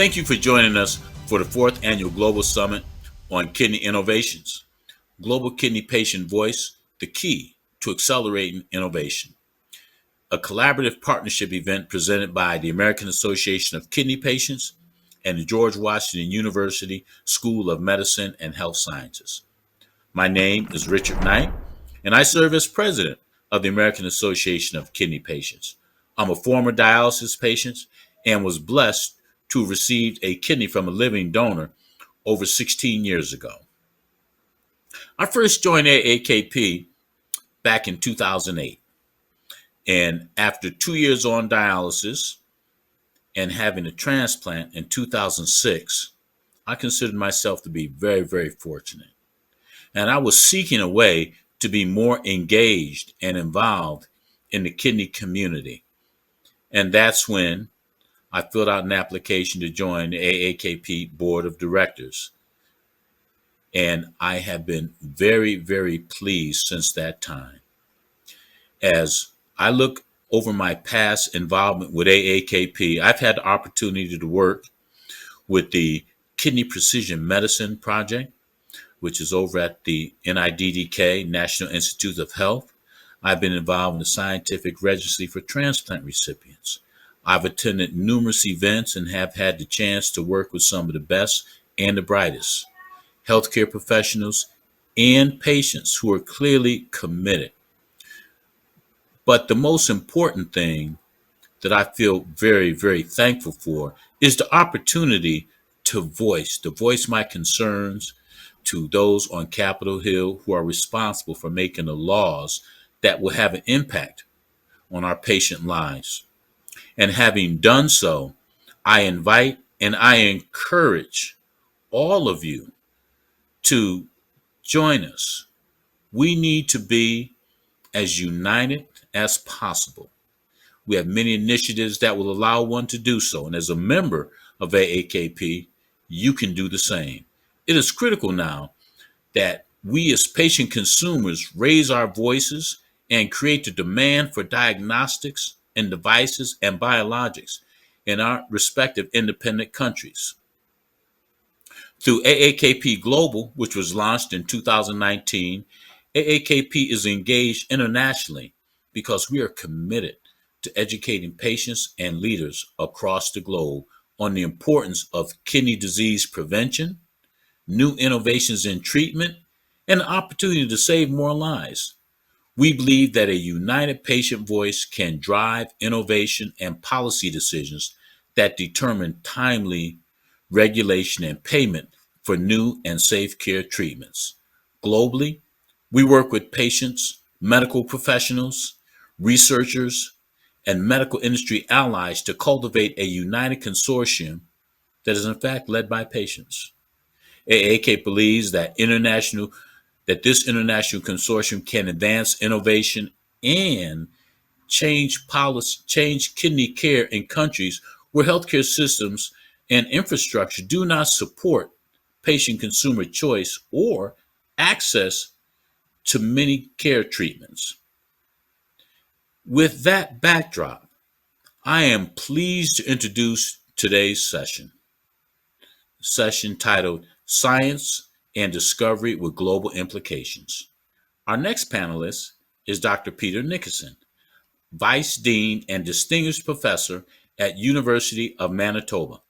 Thank you for joining us for the 4th Annual Global Summit on Kidney Innovations. Global Kidney Patient Voice, the key to accelerating innovation. A collaborative partnership event presented by the American Association of Kidney Patients and the George Washington University School of Medicine and Health Sciences. My name is Richard Knight, and I serve as president of the American Association of Kidney Patients. I'm a former dialysis patient and was blessed to have received a kidney from a living donor over 16 years ago. I first joined AAKP back in 2008, and after 2 years on dialysis and having a transplant in 2006, I considered myself to be very, very fortunate. And I was seeking a way to be more engaged and involved in the kidney community. And that's when I filled out an application to join the AAKP Board of Directors. And I have been very, very pleased since that time. As I look over my past involvement with AAKP, I've had the opportunity to work with the Kidney Precision Medicine Project, which is over at the NIDDK, National Institute of Health. I've been involved in the Scientific Registry for Transplant Recipients. I've attended numerous events and have had the chance to work with some of the best and the brightest healthcare professionals and patients who are clearly committed. But the most important thing that I feel very, very thankful for is the opportunity to voice my concerns to those on Capitol Hill who are responsible for making the laws that will have an impact on our patient lives. And having done so, I invite and I encourage all of you to join us. We need to be as united as possible. We have many initiatives that will allow one to do so. And as a member of AAKP, you can do the same. It is critical now that we as patient consumers raise our voices and create the demand for diagnostics and devices and biologics in our respective independent countries. Through AAKP Global, which was launched in 2019, AAKP is engaged internationally because we are committed to educating patients and leaders across the globe on the importance of kidney disease prevention, new innovations in treatment, and the opportunity to save more lives. We believe that a united patient voice can drive innovation and policy decisions that determine timely regulation and payment for new and safe care treatments. Globally, we work with patients, medical professionals, researchers, and medical industry allies to cultivate a united consortium that is in fact led by patients. AAK believes that this international consortium can advance innovation and change kidney care in countries where healthcare systems and infrastructure do not support patient consumer choice or access to many care treatments. With that backdrop, I am pleased to introduce today's session titled Science and Discovery with Global Implications. Our next panelist is Dr. Peter Nickerson, Vice Dean and Distinguished Professor at University of Manitoba.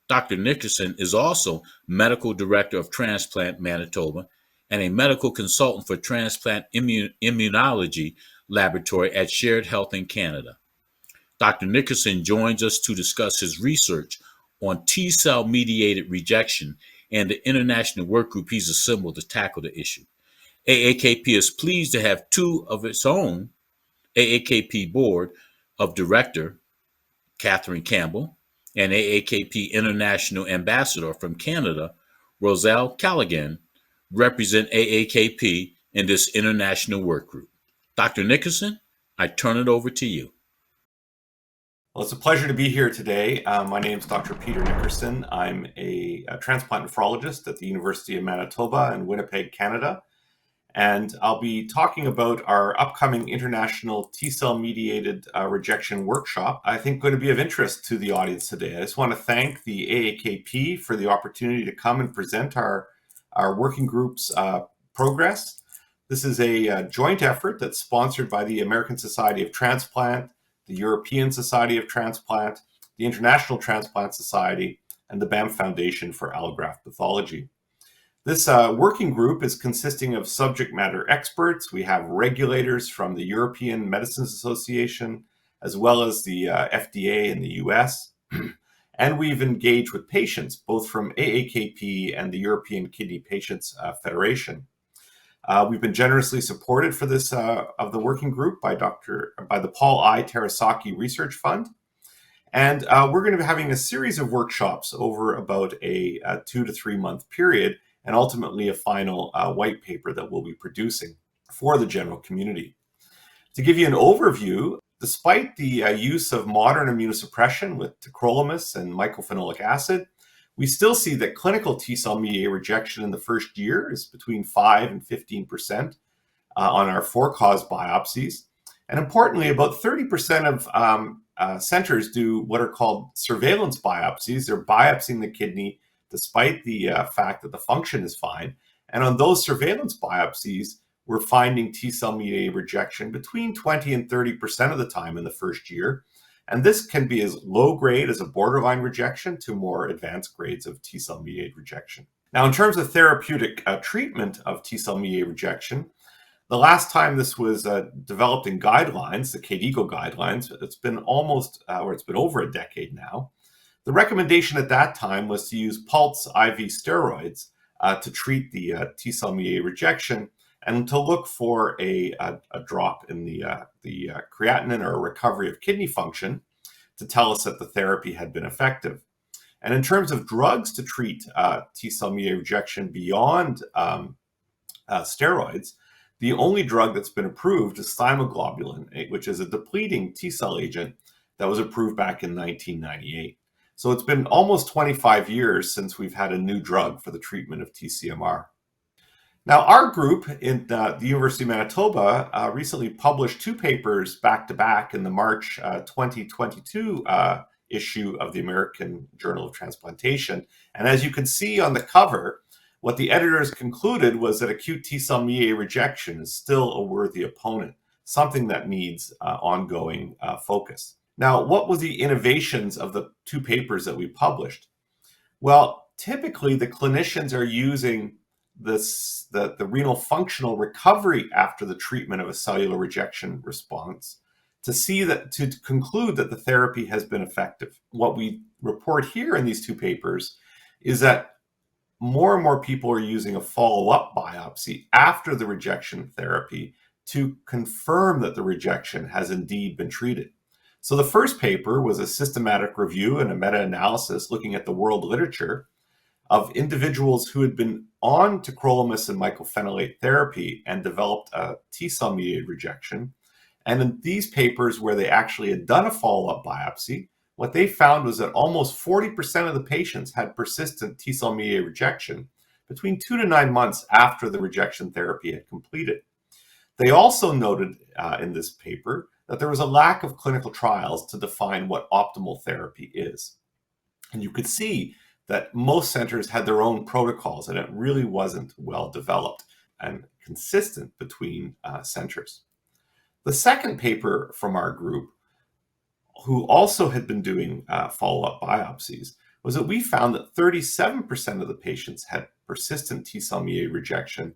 Dr. Nickerson is also Medical Director of Transplant Manitoba and a medical consultant for Transplant Immunology Laboratory at Shared Health in Canada. Dr. Nickerson joins us to discuss his research on T-cell mediated rejection and the international work group he's assembled to tackle the issue. AAKP is pleased to have two of its own AAKP Board of Director, Catherine Campbell, and AAKP International Ambassador from Canada, Roselle Callaghan, represent AAKP in this international work group. Dr. Nickerson, I turn it over to you. Well, it's a pleasure to be here today. My name is Dr. Peter Nickerson. I'm a transplant nephrologist at the University of Manitoba in Winnipeg, Canada. And I'll be talking about our upcoming International T-cell mediated rejection workshop. I think going to be of interest to the audience today. I just want to thank the AAKP for the opportunity to come and present our working group's progress. This is a joint effort that's sponsored by the American Society of Transplant, the European Society of Transplant, the International Transplant Society, and the BAM Foundation for Allograft Pathology. This working group is consisting of subject matter experts. We have regulators from the European Medicines Association, as well as the FDA in the US. And we've engaged with patients, both from AAKP and the European Kidney Patients Federation. We've been generously supported for this of the working group by the Paul I. Terasaki Research Fund. And we're going to be having a series of workshops over about a 2 to 3 month period, and ultimately a final white paper that we'll be producing for the general community. To give you an overview, despite the use of modern immunosuppression with tacrolimus and mycophenolic acid, we still see that clinical T-cell mediated rejection in the first year is between 5 and 15% on our for-cause biopsies. And importantly, about 30% of centers do what are called surveillance biopsies. They're biopsying the kidney despite the fact that the function is fine. And on those surveillance biopsies, we're finding T-cell mediated rejection between 20 and 30% of the time in the first year. And this can be as low grade as a borderline rejection to more advanced grades of T-cell mediated rejection. Now, in terms of therapeutic treatment of T-cell mediated rejection, the last time this was developed in guidelines, the KDIGO guidelines, it's been over a decade now. The recommendation at that time was to use pulse IV steroids to treat the T-cell mediated rejection and to look for a drop in the creatinine or a recovery of kidney function to tell us that the therapy had been effective. And in terms of drugs to treat T-cell mediated rejection beyond steroids, the only drug that's been approved is thymoglobulin, which is a depleting T-cell agent that was approved back in 1998. So it's been almost 25 years since we've had a new drug for the treatment of TCMR. Now, our group in the University of Manitoba recently published 2 papers back-to-back in the March 2022 issue of the American Journal of Transplantation. And as you can see on the cover, what the editors concluded was that acute T-cell mediated rejection is still a worthy opponent, something that needs ongoing focus. Now, what were the innovations of the 2 papers that we published? Well, typically the clinicians are using the renal functional recovery after the treatment of a cellular rejection response to conclude that the therapy has been effective. What we report here in these 2 papers is that more and more people are using a follow-up biopsy after the rejection therapy to confirm that the rejection has indeed been treated. So the first paper was a systematic review and a meta-analysis looking at the world literature of individuals who had been on tacrolimus and mycophenolate therapy and developed a T-cell mediated rejection. And in these papers where they actually had done a follow-up biopsy, what they found was that almost 40% of the patients had persistent T-cell mediated rejection between 2 to 9 months after the rejection therapy had completed. They also noted in this paper that there was a lack of clinical trials to define what optimal therapy is. And you could see that most centers had their own protocols, and it really wasn't well developed and consistent between centers. The second paper from our group, who also had been doing follow-up biopsies, was that we found that 37% of the patients had persistent T-cell mediated rejection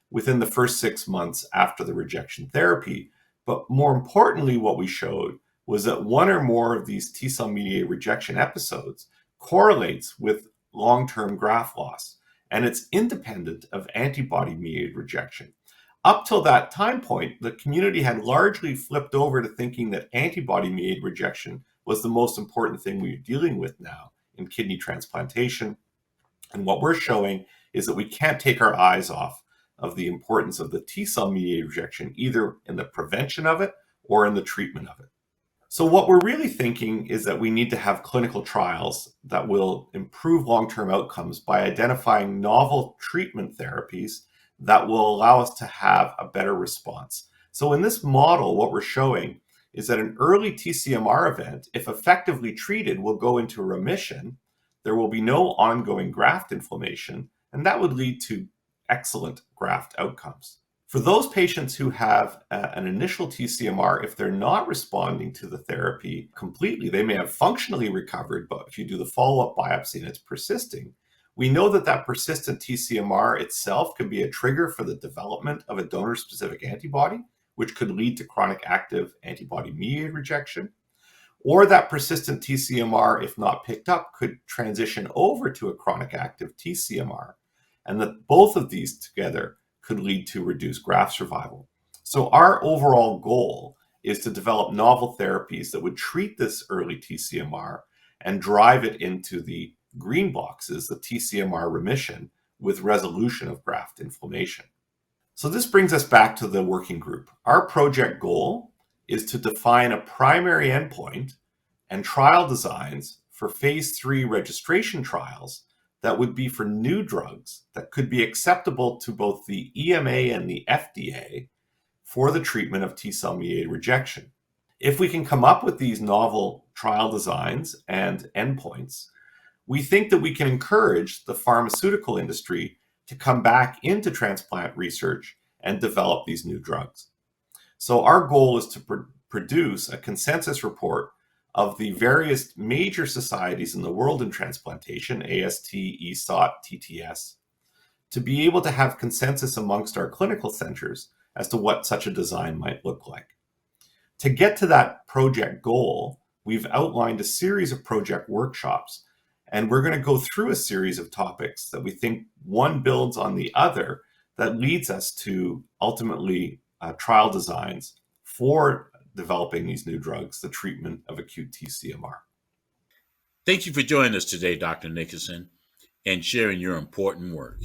within the first 6 months after the rejection therapy. But more importantly, what we showed was that 1 or more of these T-cell mediated rejection episodes correlates with long-term graft loss, and it's independent of antibody-mediated rejection. Up till that time point, the community had largely flipped over to thinking that antibody-mediated rejection was the most important thing we were dealing with now in kidney transplantation. And what we're showing is that we can't take our eyes off of the importance of the T-cell mediated rejection, either in the prevention of it or in the treatment of it. So what we're really thinking is that we need to have clinical trials that will improve long-term outcomes by identifying novel treatment therapies that will allow us to have a better response. So in this model, what we're showing is that an early TCMR event, if effectively treated, will go into remission. There will be no ongoing graft inflammation, and that would lead to excellent graft outcomes. For those patients who have an initial TCMR, if they're not responding to the therapy completely, they may have functionally recovered, but if you do the follow-up biopsy and it's persisting, we know that that persistent TCMR itself can be a trigger for the development of a donor-specific antibody, which could lead to chronic active antibody-mediated rejection. Or that persistent TCMR, if not picked up, could transition over to a chronic active TCMR. And that both of these together could lead to reduced graft survival. So our overall goal is to develop novel therapies that would treat this early TCMR and drive it into the green boxes, the TCMR remission, with resolution of graft inflammation. So this brings us back to the working group. Our project goal is to define a primary endpoint and trial designs for phase 3 registration trials that would be for new drugs that could be acceptable to both the EMA and the FDA for the treatment of T-cell mediated rejection. If we can come up with these novel trial designs and endpoints, we think that we can encourage the pharmaceutical industry to come back into transplant research and develop these new drugs. So our goal is to produce a consensus report of the various major societies in the world in transplantation, AST, ESOT, TTS, to be able to have consensus amongst our clinical centers as to what such a design might look like. To get to that project goal, we've outlined a series of project workshops, and we're going to go through a series of topics that we think one builds on the other that leads us to ultimately trial designs for developing these new drugs, the treatment of acute TCMR. Thank you for joining us today, Dr. Nickerson, and sharing your important work.